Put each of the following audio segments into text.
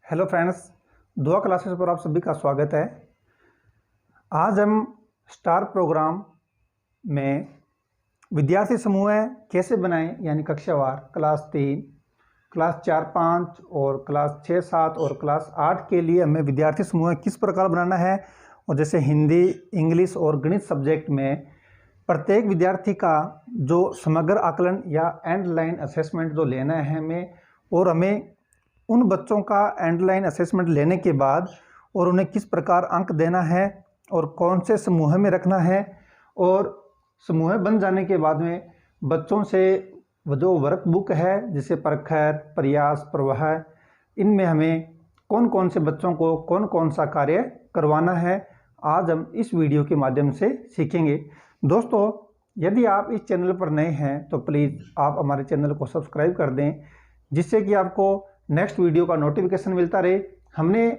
Hello friends, दुआ classes पर आप सभी का स्वागत है। आज हम स्टार प्रोग्राम में विद्यार्थी समूह कैसे बनाएं, यानी कक्षावार क्लास 3, क्लास 4-5 और क्लास 6-7 और क्लास 8 के लिए हमें विद्यार्थी समूह किस प्रकार बनाना है। और जैसे हिंदी, इंग्लिश और गणित सब्जेक्ट में प्रत्येक विद्यार्थी का जो समग्र आकलन या एंड लाइन असेसमेंट जो लेना है हमें उन बच्चों का एंड लाइन असेसमेंट लेने के बाद और उन्हें किस प्रकार अंक देना है और कौन से समूह में रखना है, और समूह बन जाने के बाद में बच्चों से जो वर्क बुक है जैसे प्रखर, प्रयास, प्रवाह, इनमें हमें कौन कौन से बच्चों को कौन कौन सा कार्य करवाना है, आज हम इस वीडियो के माध्यम से सीखेंगे। दोस्तों, यदि आप इस चैनल पर नए हैं तो प्लीज़ आप हमारे चैनल को सब्सक्राइब कर दें, जिससे कि आपको नेक्स्ट वीडियो का नोटिफिकेशन मिलता रहे।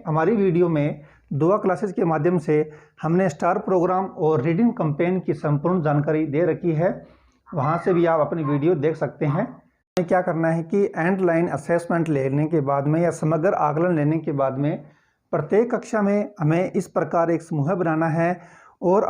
हमारी वीडियो में दुआ क्लासेस के माध्यम से हमने स्टार प्रोग्राम और रीडिंग कैंपेन की संपूर्ण जानकारी दे रखी है, वहां से भी आप अपनी वीडियो देख सकते हैं। हमें क्या करना है कि एंड लाइन असेसमेंट लेने के बाद में या समग्र आकलन लेने के बाद में प्रत्येक कक्षा में हमें इस प्रकार एक समूह बनाना है, और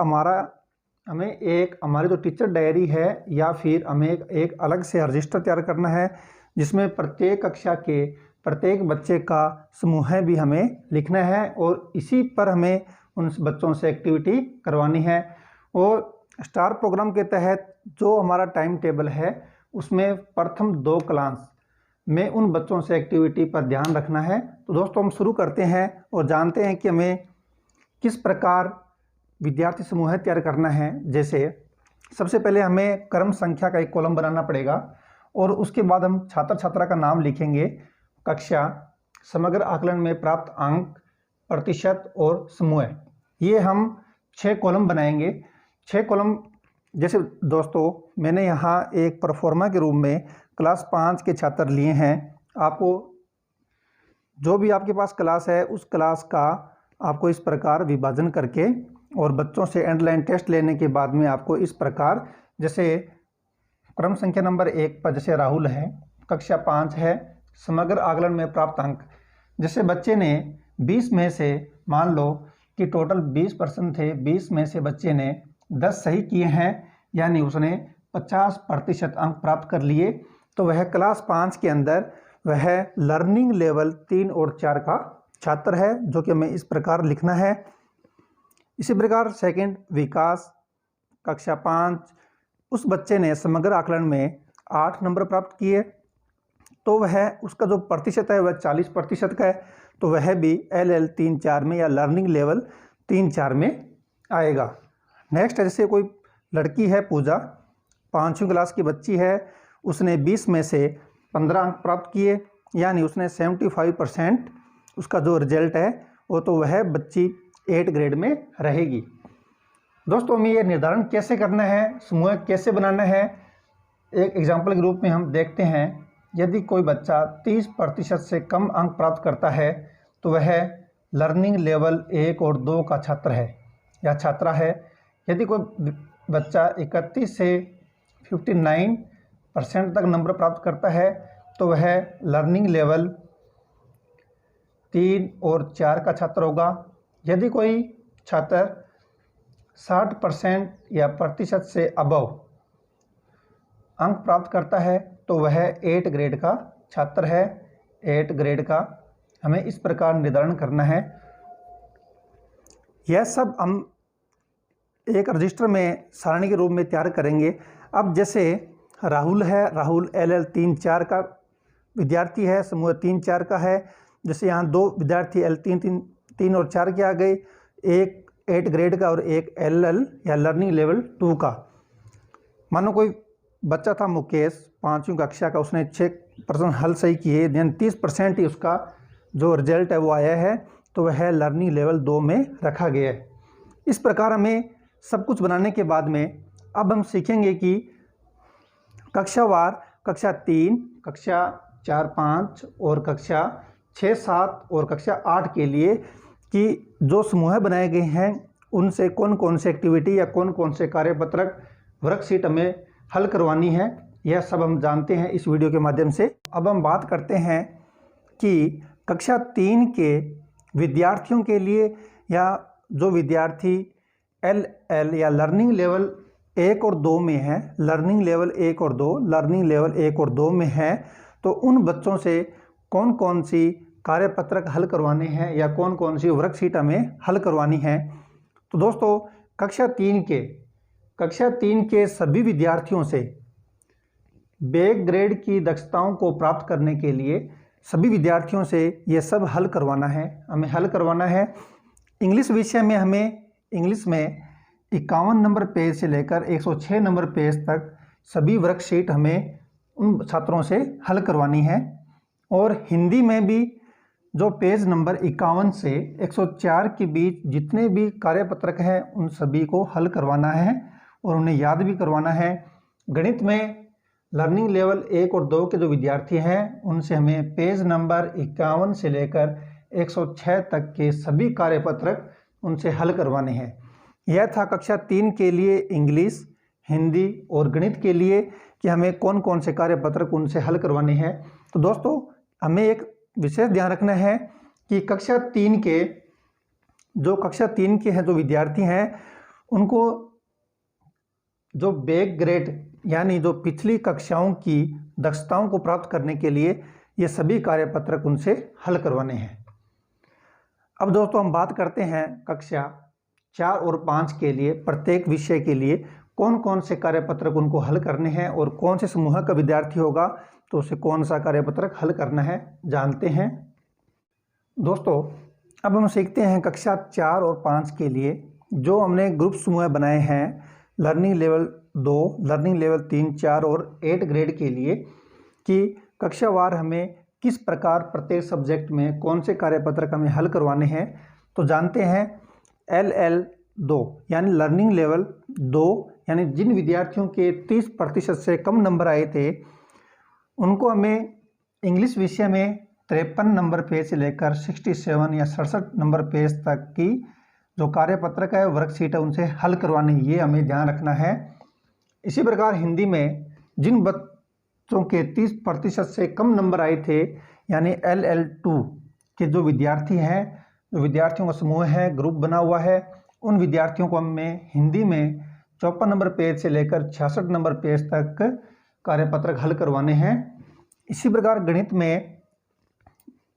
हमारी जो टीचर डायरी है या फिर हमें एक अलग से रजिस्टर तैयार करना है, जिसमें प्रत्येक कक्षा के प्रत्येक बच्चे का समूह भी हमें लिखना है, और इसी पर हमें उन बच्चों से एक्टिविटी करवानी है। और स्टार प्रोग्राम के तहत जो हमारा टाइम टेबल है उसमें प्रथम 2 क्लास में उन बच्चों से एक्टिविटी पर ध्यान रखना है। तो दोस्तों, हम शुरू करते हैं और जानते हैं कि हमें किस प्रकार विद्यार्थी समूह तैयार करना है। जैसे सबसे पहले हमें क्रम संख्या का एक कॉलम बनाना पड़ेगा, और उसके बाद हम छात्र छात्रा का नाम लिखेंगे, कक्षा, समग्र आकलन में प्राप्त अंक, प्रतिशत और समूह। ये हम 6 कॉलम बनाएंगे। 6 कॉलम, जैसे दोस्तों मैंने यहाँ एक परफॉर्मा के रूप में क्लास 5 के छात्र लिए हैं। आपको जो भी आपके पास क्लास है उस क्लास का आपको इस प्रकार विभाजन करके और बच्चों से एंड लाइन टेस्ट लेने के बाद में आपको इस प्रकार, जैसे क्रम संख्या नंबर 1 पर जैसे राहुल है, कक्षा 5 है, समग्र आकलन में प्राप्त अंक, जैसे बच्चे ने 20 में से, मान लो कि टोटल 20% थे, 20 में से बच्चे ने 10 सही किए हैं, यानी उसने 50% अंक प्राप्त कर लिए, तो वह क्लास 5 के अंदर वह लर्निंग लेवल 3 और 4 का छात्र है, जो कि हमें इस प्रकार लिखना है। इसी प्रकार सेकंड विकास, कक्षा 5, उस बच्चे ने समग्र आकलन में 8 नंबर प्राप्त किए, तो वह उसका जो प्रतिशत है वह 40% का है, तो वह भी LL 3-4 में या लर्निंग लेवल 3-4 में आएगा। नेक्स्ट है, जैसे कोई लड़की है पूजा, 5वीं क्लास की बच्ची है, उसने 20 में से 15 अंक प्राप्त किए, यानी उसने 75% उसका जो रिजल्ट है वो, तो वह बच्ची 8 ग्रेड में रहेगी। दोस्तों, हमें यह निर्धारण कैसे करना है, समूह कैसे बनाना है, एक एग्जाम्पल के रूप में हम देखते हैं। यदि कोई बच्चा 30% से कम अंक प्राप्त करता है तो वह लर्निंग लेवल 1 और 2 का छात्र है या छात्रा है। यदि कोई बच्चा 31 से 59% तक नंबर प्राप्त करता है तो वह लर्निंग लेवल 3 और 4 का छात्र होगा। यदि कोई छात्र 60% या प्रतिशत से अबव अंक प्राप्त करता है तो वह 8 ग्रेड का छात्र है। 8 ग्रेड का हमें इस प्रकार निर्धारण करना है। यह सब हम एक रजिस्टर में सारणी के रूप में तैयार करेंगे। अब जैसे राहुल है, राहुल LL 3-4 का विद्यार्थी है, समूह 3-4 का है। जैसे यहाँ 2 विद्यार्थी L 3 और 4 के आ गए, एक 8 ग्रेड का और एक LL या लर्निंग लेवल 2 का। मानो कोई बच्चा था मुकेश, 5वीं कक्षा का, उसने 6% हल सही किए, यानी 30% ही उसका जो रिजल्ट है वो आया है, तो वह लर्निंग लेवल 2 में रखा गया है। इस प्रकार हमें सब कुछ बनाने के बाद में अब हम सीखेंगे कि कक्षावार, कक्षा 3, कक्षा 4-5 और कक्षा 6-7 और कक्षा 8 के लिए कि जो समूह बनाए गए हैं उनसे कौन कौन से एक्टिविटी या कौन कौन से कार्यपत्रक, वर्कशीट हमें हल करवानी है, यह सब हम जानते हैं इस वीडियो के माध्यम से। अब हम बात करते हैं कि कक्षा 3 के विद्यार्थियों के लिए या जो विद्यार्थी LL या लर्निंग लेवल 1 और 2 में है, लर्निंग लेवल 1 और 2, लर्निंग लेवल 1 और 2 में है, तो उन बच्चों से कौन कौन सी कार्यपत्रक हल करवाने हैं या कौन कौन सी वर्कशीट हमें हल करवानी है। तो दोस्तों कक्षा 3 के सभी विद्यार्थियों से बैक ग्रेड की दक्षताओं को प्राप्त करने के लिए सभी विद्यार्थियों से ये सब हल करवाना है, हमें हल करवाना है। इंग्लिश विषय में हमें इंग्लिश में 51 नंबर पेज से लेकर 106 नंबर पेज तक सभी वर्कशीट हमें उन छात्रों से हल करवानी है। और हिंदी में भी जो पेज नंबर 51 से 104 के बीच जितने भी कार्यपत्रक हैं उन सभी को हल करवाना है और उन्हें याद भी करवाना है। गणित में लर्निंग लेवल 1 और 2 के जो विद्यार्थी हैं उनसे हमें पेज नंबर 51 से लेकर 106 तक के सभी कार्यपत्रक उनसे हल करवाने हैं। यह था कक्षा 3 के लिए इंग्लिश, हिंदी और गणित के लिए कि हमें कौन कौन से कार्यपत्रक उनसे हल करवाने हैं। तो दोस्तों हमें एक विशेष ध्यान रखना है कि कक्षा 3 के हैं जो विद्यार्थी हैं उनको जो बैक ग्रेड यानी जो पिछली कक्षाओं की दक्षताओं को प्राप्त करने के लिए ये सभी कार्यपत्रक उनसे हल करवाने हैं। अब दोस्तों हम बात करते हैं कक्षा 4 और 5 के लिए प्रत्येक विषय के लिए कौन कौन से कार्यपत्रक उनको हल करने हैं और कौन से समूह का विद्यार्थी होगा तो उसे कौन सा कार्यपत्रक हल करना है जानते हैं। दोस्तों अब हम सीखते हैं कक्षा 4 और 5 के लिए जो हमने ग्रुप समूह बनाए हैं लर्निंग लेवल 2, लर्निंग लेवल 3, 4 और 8 ग्रेड के लिए कि कक्षावार हमें किस प्रकार प्रत्येक सब्जेक्ट में कौन से कार्यपत्रक हमें हल करवाने हैं। तो जानते हैं LL2 यानी लर्निंग लेवल 2 यानी जिन विद्यार्थियों के 30% से कम नंबर आए थे उनको हमें इंग्लिश विषय में 53 नंबर पेज से लेकर 67 या 67 नंबर पेज तक की जो कार्यपत्रक है वर्कशीट है उनसे हल करवाने, ये हमें ध्यान रखना है। इसी प्रकार हिंदी में जिन बच्चों के 30% से कम नंबर आए थे यानी LL2 के जो विद्यार्थी हैं, जो विद्यार्थियों का समूह है, ग्रुप बना हुआ है, उन विद्यार्थियों को हमें हिंदी में 54 नंबर पेज से लेकर 66 नंबर पेज तक कार्यपत्रक हल करवाने हैं। इसी प्रकार गणित में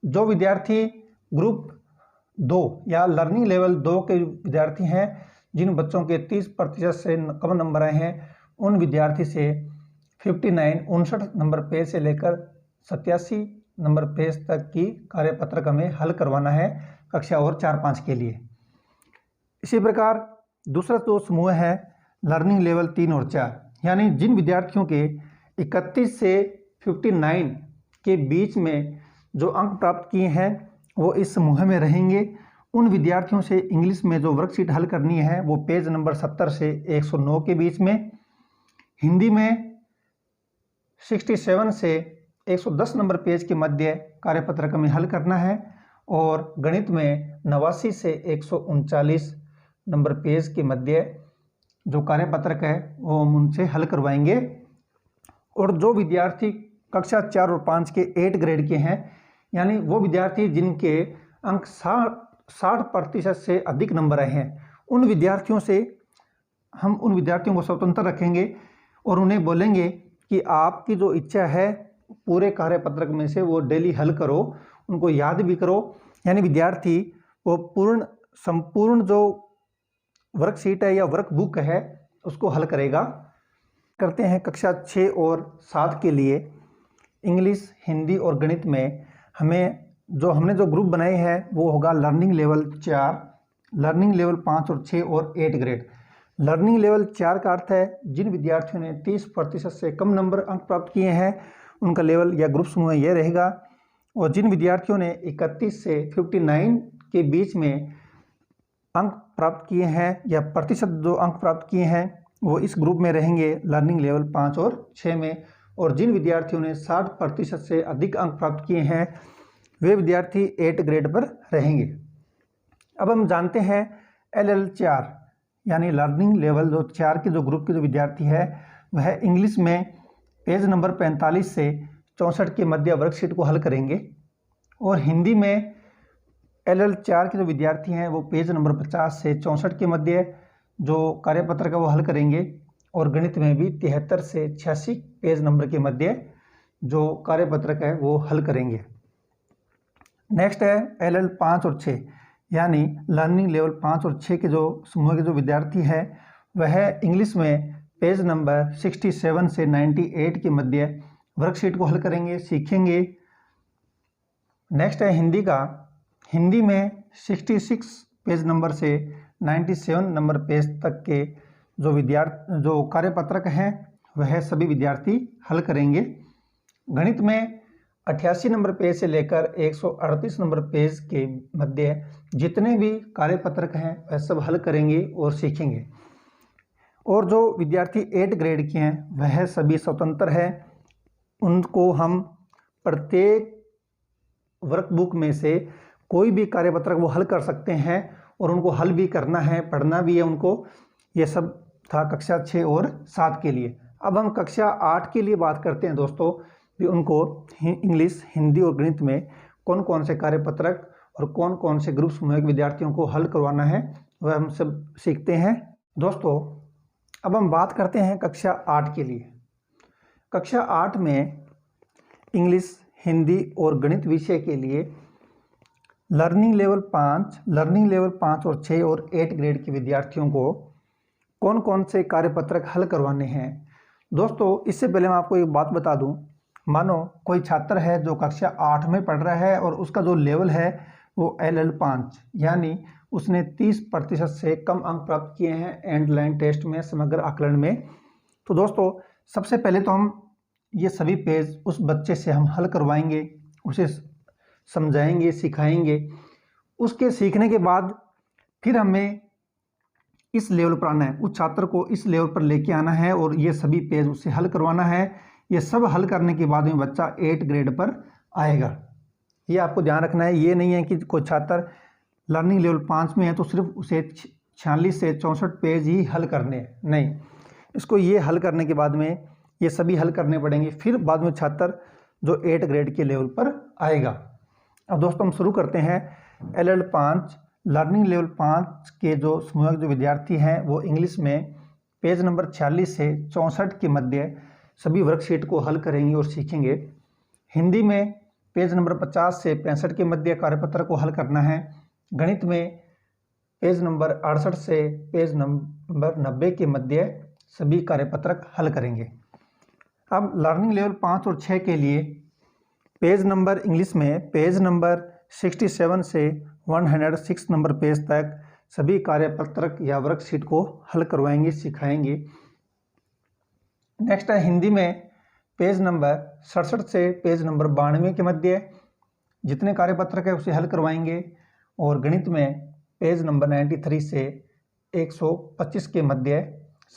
जो विद्यार्थी ग्रुप 2 या लर्निंग लेवल 2 के विद्यार्थी हैं, जिन बच्चों के 30% से कम नंबर आए हैं, उन विद्यार्थी से 59 नंबर पेज से लेकर 87 नंबर पेज तक की कार्यपत्रक हमें हल करवाना है कक्षा और 4-5 के लिए। इसी प्रकार दूसरा जो समूह है लर्निंग लेवल 3 और 4 यानी जिन विद्यार्थियों के 31 से 59 के बीच में जो अंक प्राप्त किए हैं वो इस समूह में रहेंगे। उन विद्यार्थियों से इंग्लिश में जो वर्कशीट हल करनी है वो पेज नंबर 70 से 109 के बीच में, हिंदी में 67 से 110 नंबर पेज के मध्य कार्यपत्रक में हल करना है और गणित में 89 से 139 नंबर पेज के मध्य जो कार्यपत्रक है वो हम उनसे हल करवाएंगे। और जो विद्यार्थी कक्षा 4 और 5 के 8 ग्रेड के हैं यानी वो विद्यार्थी जिनके अंक 60% से अधिक नंबर आए हैं, उन विद्यार्थियों से हम उन विद्यार्थियों को स्वतंत्र रखेंगे और उन्हें बोलेंगे कि आपकी जो इच्छा है पूरे कार्यपत्रक में से वो डेली हल करो, उनको याद भी करो। यानी विद्यार्थी वो संपूर्ण जो वर्कशीट है या वर्कबुक है उसको हल करेगा। करते हैं कक्षा 6 और 7 के लिए इंग्लिश, हिंदी और गणित में हमने जो ग्रुप बनाए हैं वो होगा लर्निंग लेवल 4, लर्निंग लेवल 5 और 6 और 8 ग्रेड। लर्निंग लेवल 4 का अर्थ है जिन विद्यार्थियों ने 30% से कम नंबर अंक प्राप्त किए हैं उनका लेवल या ग्रुप समूह यह रहेगा। और जिन विद्यार्थियों ने 31 से 59 के बीच में अंक प्राप्त किए हैं या प्रतिशत जो अंक प्राप्त किए हैं वो इस ग्रुप में रहेंगे लर्निंग लेवल 5 और 6 में। और जिन विद्यार्थियों ने 60% से अधिक अंक प्राप्त किए हैं वे विद्यार्थी 8 ग्रेड पर रहेंगे। अब हम जानते हैं LL4 यानी लर्निंग लेवल जो 4 के जो ग्रुप के जो विद्यार्थी है वह इंग्लिश में पेज नंबर 45 से 64 के मध्य वर्कशीट को हल करेंगे। और हिंदी में LL4 के जो विद्यार्थी हैं वो पेज नंबर 50 से 64 के मध्य जो कार्यपत्र का वो हल करेंगे, और गणित में भी 73 से 86 पेज नंबर के मध्य जो कार्यपत्रक है वो हल करेंगे। नेक्स्ट है LL5 और 6 यानी लर्निंग लेवल 5 और 6 के जो समूह के जो विद्यार्थी हैं वह इंग्लिश में पेज नंबर 67 से 98 के मध्य वर्कशीट को हल करेंगे, सीखेंगे। नेक्स्ट है हिंदी का, हिंदी में 66 पेज नंबर से 97 नंबर पेज तक के जो कार्यपत्रक हैं वह सभी विद्यार्थी हल करेंगे। गणित में 88 नंबर पेज से लेकर 138 नंबर पेज के मध्य जितने भी कार्यपत्रक हैं वह सब हल करेंगे और सीखेंगे। और जो विद्यार्थी 8 ग्रेड के हैं वह सभी स्वतंत्र हैं, उनको हम प्रत्येक वर्कबुक में से कोई भी कार्यपत्रक वो हल कर सकते हैं और उनको हल भी करना है, पढ़ना भी है उनको। ये सब था कक्षा 6 और 7 के लिए। अब हम कक्षा 8 के लिए बात करते हैं दोस्तों, भी उनको इंग्लिश, हिंदी और गणित में कौन कौन से कार्यपत्रक और कौन कौन से ग्रुप समूह के विद्यार्थियों को हल करवाना है वह हम सब सीखते हैं। दोस्तों अब हम बात करते हैं कक्षा 8 के लिए। कक्षा 8 में इंग्लिश, हिंदी और गणित विषय के लिए लर्निंग लेवल 5 और 6 और 8 ग्रेड के विद्यार्थियों को कौन कौन से कार्यपत्रक हल करवाने हैं। दोस्तों इससे पहले मैं आपको एक बात बता दूं, मानो कोई छात्र है जो कक्षा 8 में पढ़ रहा है और उसका जो लेवल है वो LL5 यानी उसने 30% से कम अंक प्राप्त किए हैं एंड लाइन टेस्ट में, समग्र आकलन में। तो दोस्तों सबसे पहले तो हम ये सभी पेज उस बच्चे से हम हल करवाएंगे, उसे समझाएंगे, सिखाएंगे। उसके सीखने के बाद फिर हमें इस लेवल पर आना है, उस छात्र को इस लेवल पर लेके आना है और ये सभी पेज उससे हल करवाना है। ये सब हल करने के बाद में बच्चा 8 ग्रेड पर आएगा। ये आपको ध्यान रखना है। ये नहीं है कि कोई छात्र लर्निंग लेवल 5 में है तो सिर्फ उसे 46 से 64 पेज ही हल करने हैं, नहीं, इसको ये हल करने के बाद में ये सभी हल करने पड़ेंगे, फिर बाद में छात्र जो 8 ग्रेड के लेवल पर आएगा। अब दोस्तों हम शुरू करते हैं। LL5 लर्निंग लेवल 5 के जो समूह जो विद्यार्थी हैं वो इंग्लिश में पेज नंबर 46 से 64 के मध्य सभी वर्कशीट को हल करेंगे और सीखेंगे। हिंदी में पेज नंबर 50 से 65 के मध्य कार्यपत्र को हल करना है। गणित में पेज नंबर 68 से पेज नंबर 90 के मध्य सभी कार्यपत्रक हल करेंगे। अब लर्निंग लेवल 5 और 6 के लिए पेज नंबर इंग्लिश में पेज नंबर 67 से 106 नंबर पेज तक सभी कार्यपत्रक या वर्कशीट को हल करवाएंगे, सिखाएंगे। नेक्स्ट है हिंदी में पेज नंबर 67 से पेज नंबर 92 के मध्य जितने कार्यपत्रक है उसे हल करवाएंगे। और गणित में पेज नंबर 93 से 125 के मध्य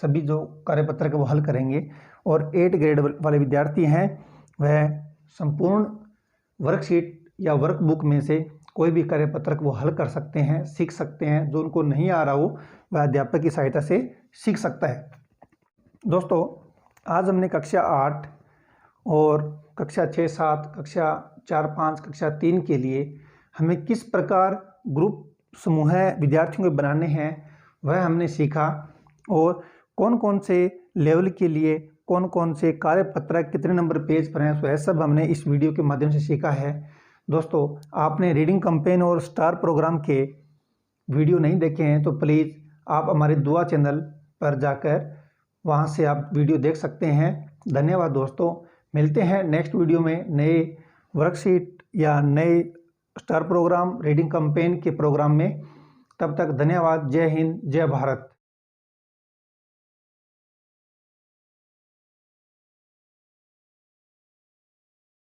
सभी जो कार्यपत्रक है वो हल करेंगे। और 8 ग्रेड वाले विद्यार्थी हैं वह संपूर्ण वर्कशीट या वर्कबुक में से कोई भी कार्यपत्रक वो हल कर सकते हैं, सीख सकते हैं। जो उनको नहीं आ रहा हो वह अध्यापक की सहायता से सीख सकता है। दोस्तों आज हमने कक्षा 8 और कक्षा 6, 7, कक्षा 4, 5, कक्षा 3 के लिए हमें किस प्रकार ग्रुप समूह विद्यार्थियों को बनाने हैं वह हमने सीखा। और कौन कौन से लेवल के लिए कौन कौन से कार्यपत्रक कितने नंबर पेज पर हैं वह सब हमने इस वीडियो के माध्यम से सीखा है। दोस्तों आपने रीडिंग कैंपेन और स्टार प्रोग्राम के वीडियो नहीं देखे हैं तो प्लीज़ आप हमारे दुआ चैनल पर जाकर वहां से आप वीडियो देख सकते हैं। धन्यवाद दोस्तों, मिलते हैं नेक्स्ट वीडियो में नए वर्कशीट या नए स्टार प्रोग्राम रीडिंग कैंपेन के प्रोग्राम में। तब तक धन्यवाद। जय हिंद, जय भारत।